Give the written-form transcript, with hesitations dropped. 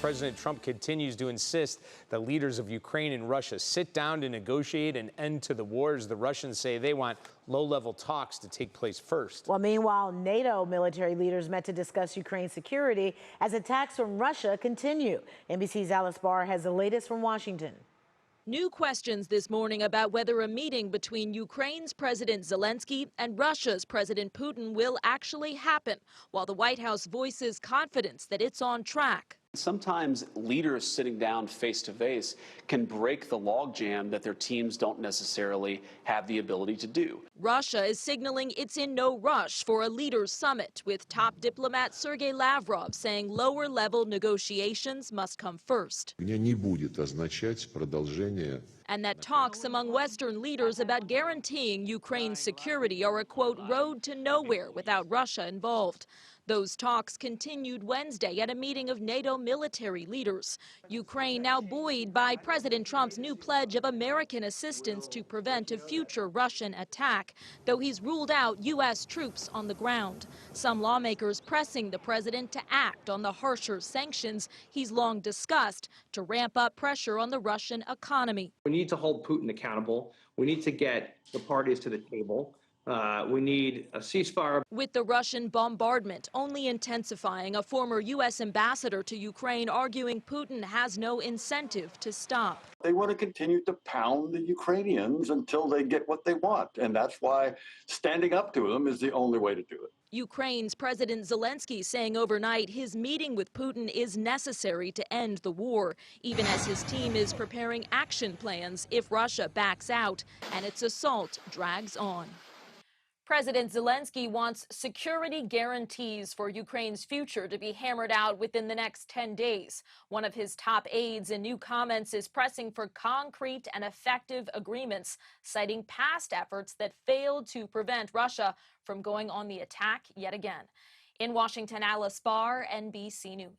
President Trump continues to insist the leaders of Ukraine and Russia sit down to negotiate an end to the wars. The Russians say they want low-level talks to take place first. Well, meanwhile, NATO military leaders met to discuss Ukraine's security as attacks from Russia continue. NBC's Alice Barr has the latest from Washington. New questions this morning about whether a meeting between Ukraine's President Zelensky and Russia's President Putin will actually happen, while the White House voices confidence that it's on track. Sometimes leaders sitting down face to face can break the logjam that their teams don't necessarily have the ability to do. Russia is signaling it's in no rush for a leaders' summit, with top diplomat Sergei Lavrov saying lower-level negotiations must come first. And that talks among Western leaders about guaranteeing Ukraine's security are a, quote, road to nowhere without Russia involved. Those talks continued Wednesday at a meeting of NATO military leaders. Ukraine now buoyed by President Trump's new pledge of American assistance to prevent a future Russian attack, though he's ruled out U.S. troops on the ground. Some lawmakers pressing the president to act on the harsher sanctions he's long discussed to ramp up pressure on the Russian economy. We need to hold Putin accountable. We need to get the parties to the table. We need a ceasefire. With the Russian bombardment only intensifying, a former U.S. ambassador to Ukraine arguing Putin has no incentive to stop. They want to continue to pound the Ukrainians until they get what they want, and that's why standing up to them is the only way to do it. Ukraine's President Zelensky saying overnight his meeting with Putin is necessary to end the war, even as his team is preparing action plans if Russia backs out and its assault drags on. President Zelensky wants security guarantees for Ukraine's future to be hammered out within the next 10 days. One of his top aides in new comments is pressing for concrete and effective agreements, citing past efforts that failed to prevent Russia from going on the attack yet again. In Washington, Alice Barr, NBC News.